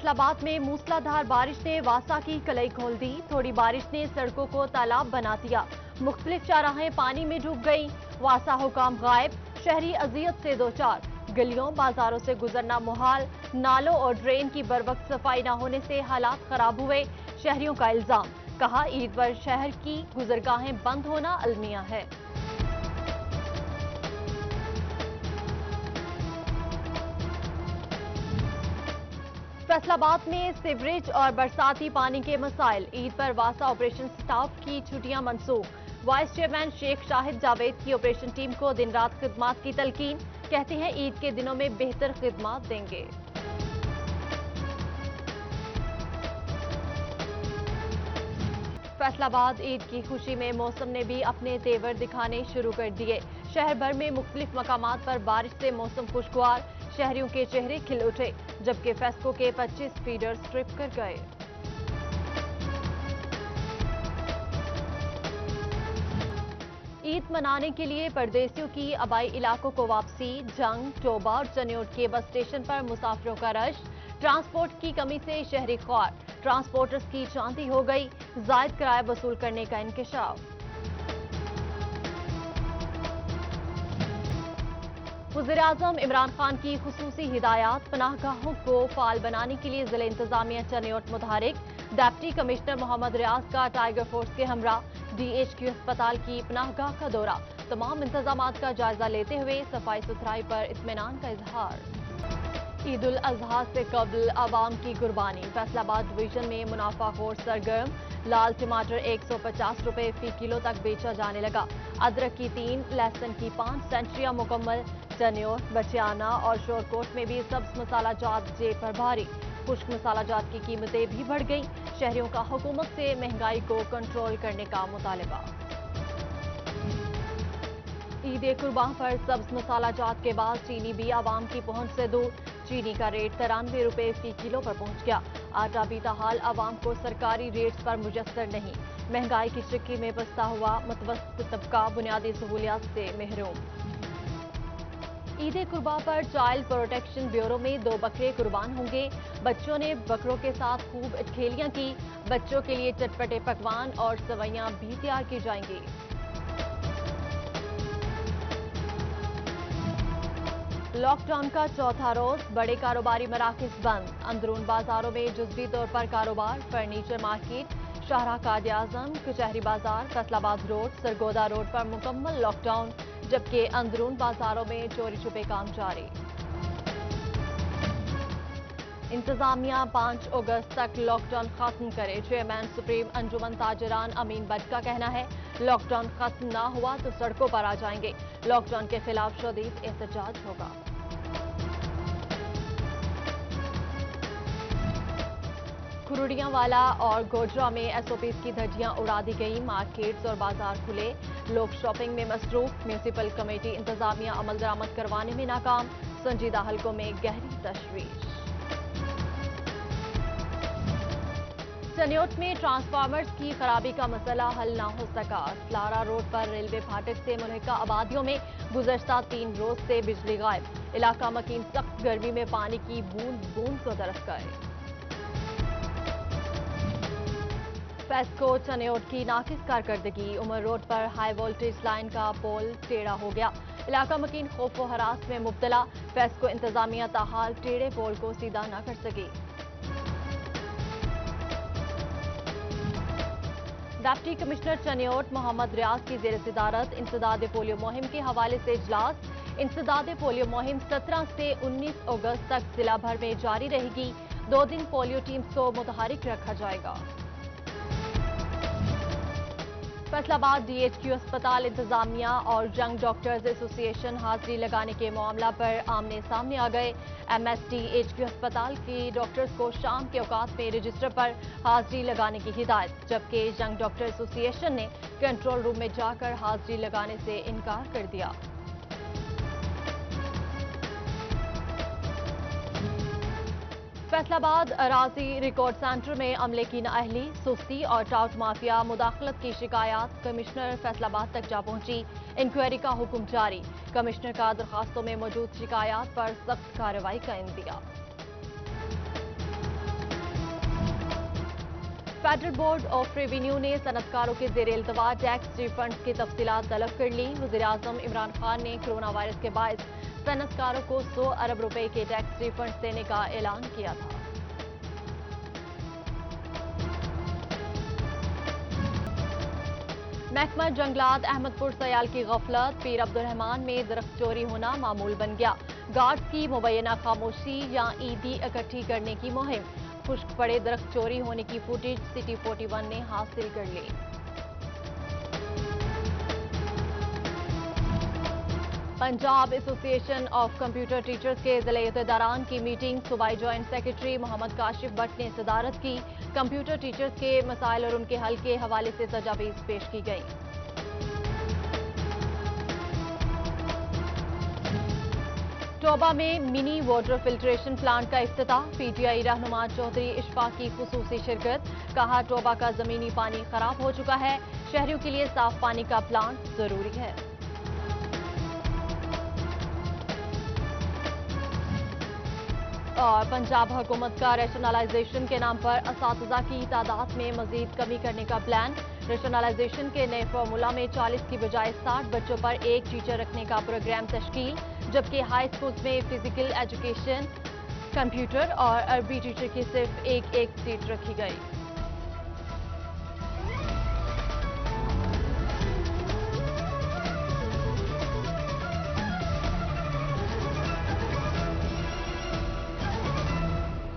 फैसल आबाद में मूसलाधार बारिश ने वासा की कलई खोल दी। थोड़ी बारिश ने सड़कों को तालाब बना दिया। मुख्तलिफ चौराहें पानी में डूब गईं। वासा हुकाम गायब, शहरी अजियत से दो चार। गलियों बाजारों से गुजरना मुहाल। नालों और ड्रेन की बरवक्त सफाई न होने से हालात खराब हुए। शहरियों का इल्जाम, कहा ईद पर शहर की गुजरगाहें बंद होना अलमिया है। फैसलाबाद में सीवरेज और बरसाती पानी के मसाइल। ईद पर वासा ऑपरेशन स्टाफ की छुट्टियां मंसूख। वाइस चेयरमैन शेख शाहिद जावेद की ऑपरेशन टीम को दिन रात खिदमात की तलकीन। कहते हैं ईद के दिनों में बेहतर खिदमात देंगे। फैसलाबाद ईद की खुशी में मौसम ने भी अपने तेवर दिखाने शुरू कर दिए। शहर भर में मुख्तलिफ मकामात पर बारिश से मौसम खुशगवार। शहरियों के चेहरे खिल उठे, जबकि फेस्को के 25 फीडर स्ट्रिप कर गए। ईद मनाने के लिए परदेसियों की आबाई इलाकों को वापसी। जंग, टोबा और चनियोट के बस स्टेशन पर मुसाफिरों का रश। ट्रांसपोर्ट की कमी से शहरी ख्वार। ट्रांसपोर्टर्स की चांदी हो गई। जायद किराया वसूल करने का इंकशाफ। वज़ीर-ए-आज़म इमरान खान की खुसूसी हिदायत। पनाहगाहों को फाल बनाने के लिए जिला इंतजामिया चनियोट मुतहरिक। डिप्टी कमिश्नर मोहम्मद रियाज का टाइगर फोर्स के हमरा DHQ अस्पताल की पनाहगाह का दौरा। तमाम इंतजामात का जायजा लेते हुए सफाई सुथराई पर इत्मीनान का इजहार। ईद उल अजहा से कबल आवाम की कुर्बानी। फैसलाबाद डिवीजन में मुनाफाखोर सरगर्म। लाल टमाटर 150 रुपए फी किलो तक बेचा जाने लगा। अदरक की 3, लहसुन की 5 सेंचुरियां मुकम्मल। चनियोट, बचियाना और शोरकोट में भी सब्ज मसाला जात जेब पर भारी। खुश्क मसाला जात की कीमतें भी बढ़ गईं। शहरियों का हुकूमत से महंगाई को कंट्रोल करने का मुतालबा। ईद कुर्बान पर सब्ज मसाला जात के बाद चीनी भी आवाम की पहुंच से दूर। चीनी का रेट 93 रुपए फी किलो पर पहुंच गया। आटा भी ताहाल आवाम को सरकारी रेट्स पर मुयस्सर नहीं। महंगाई की चिक्की में बसता हुआ मुतवस्सित तबका बुनियादी सहूलियात से महरूम। ईद कुर्बान पर चाइल्ड प्रोटेक्शन ब्यूरो में 2 बकरे कुर्बान होंगे। बच्चों ने बकरों के साथ खूब खेलियां की। बच्चों के लिए चटपटे पकवान और सवैयां भी तैयार की जाएंगी। लॉकडाउन का चौथा रोज, बड़े कारोबारी मराकज बंद। अंदरून बाजारों में जुज़वी तौर पर कारोबार। फर्नीचर मार्केट, शाहराह कायद-ए-आज़म, कचहरी बाजार, फैसलाबाद रोड, सरगोदा रोड पर मुकम्मल लॉकडाउन, जबकि अंदरून बाजारों में चोरी छुपे काम जारी। इंतजामिया 5 अगस्त तक लॉकडाउन खत्म करे। चेयरमैन सुप्रीम अंजुमन ताजरान अमीन बट का कहना है, लॉकडाउन खत्म ना हुआ तो सड़कों पर आ जाएंगे। लॉकडाउन के खिलाफ शदीद एहतजाज होगा। खुरुडियांवाला और गोजरा में SOPs की धज्जियां उड़ा दी गई। मार्केट्स और बाजार खुले, लोग शॉपिंग में मसरूफ। म्यूनिसिपल कमेटी इंतजामिया अमल दरामद करवाने में नाकाम। संजीदा हलकों में गहरी तशवीश। चनियोट में ट्रांसफार्मर्स की खराबी का मसला हल ना हो सका। स्लारा रोड पर रेलवे फाटक से मुल्हिका आबादियों में गुज़श्ता 3 रोज से बिजली गायब। इलाका मकीन सख्त गर्मी में पानी की बूंद बूंद को तरस गए। फेस्को चनियोट की नाकिस कारकर्दगी। उमर रोड पर हाई वोल्टेज लाइन का पोल टेढ़ा हो गया। इलाका मकीन खौफ व हरास में मुब्तला। फेस्को इंतजामिया ताहाल टेढ़े पोल को सीधा न कर सकी। डिप्टी कमिश्नर चनियोट मोहम्मद रियाज की ज़ेर सदारत इंसदाद पोलियो मुहिम के हवाले से इजलास। इंसदाद पोलियो मुहिम 17 से 19 अगस्त तक जिला भर में जारी रहेगी। 2 दिन पोलियो टीम्स को मुतहरिक रखा जाएगा। फैसलाबाद DHQ अस्पताल इंतजामिया और यंग डॉक्टर्स एसोसिएशन हाजिरी लगाने के मामला पर आमने सामने आ गए। MSDHQ अस्पताल के डॉक्टर्स को शाम के औकात में रजिस्टर पर हाजिरी लगाने की हिदायत, जबकि यंग डॉक्टर एसोसिएशन ने कंट्रोल रूम में जाकर हाजिरी लगाने से इनकार कर दिया। फैसलाबाद अराजी रिकॉर्ड सेंटर में अमले की नाअहली, सुस्ती और टाउट माफिया मुदाखलत की शिकायत कमिश्नर फैसलाबाद तक जा पहुंची। इंक्वायरी का हुक्म जारी। कमिश्नर का दरखास्तों में मौजूद शिकायत पर सख्त कार्रवाई का India. Federal board of revenue ने सनतकारों के ज़ेर इल्तवा टैक्स रिफंड्स की तफसीलात तलब कर ली। वज़ीर-ए-आज़म इमरान खान ने कोरोना वायरस के बायस सनतकारों को 100 अरब रुपए के टैक्स रिफंड्स देने का ऐलान किया था। महकमा जंगलात अहमदपुर सयाल की गफलत, पीर अब्दुर्रहमान में दरख्त चोरी होना मामूल बन गया। गार्ड्स की मुबैना खामोशी या ईदी इकट्ठी करने की मुहिम, खुश्क पड़े दरख्त चोरी होने की फुटेज सिटी 41 ने हासिल कर ली। Punjab association of computer teachers के जिले इत्तेदारान की मीटिंग सूबाई जॉइंट सेक्रेटरी मोहम्मद काशिफ भट्ट ने सदारत की। कंप्यूटर टीचर्स के मसाइल और उनके हल के हवाले से तजावीज़ पेश की गई। टोबा में मिनी वाटर फिल्ट्रेशन प्लांट का इफ्तिताह, पीटीआई रहनुमा चौधरी इशफाक की खुसूसी शिरकत। कहा, टोबा का जमीनी पानी खराब हो चुका है, शहरियों के लिए साफ पानी का प्लांट जरूरी है। और पंजाब हुकूमत का रेशनलाइजेशन के नाम पर असातिज़ा की तादाद में मजीद कमी करने का प्लान। रेशनलाइजेशन के नए फार्मूला में 40 की बजाय 60 बच्चों पर एक टीचर रखने का प्रोग्राम तश्कील, जबकि हाई स्कूल्स में फिजिकल एजुकेशन, कंप्यूटर और अरबी टीचर की सिर्फ एक सीट रखी गई।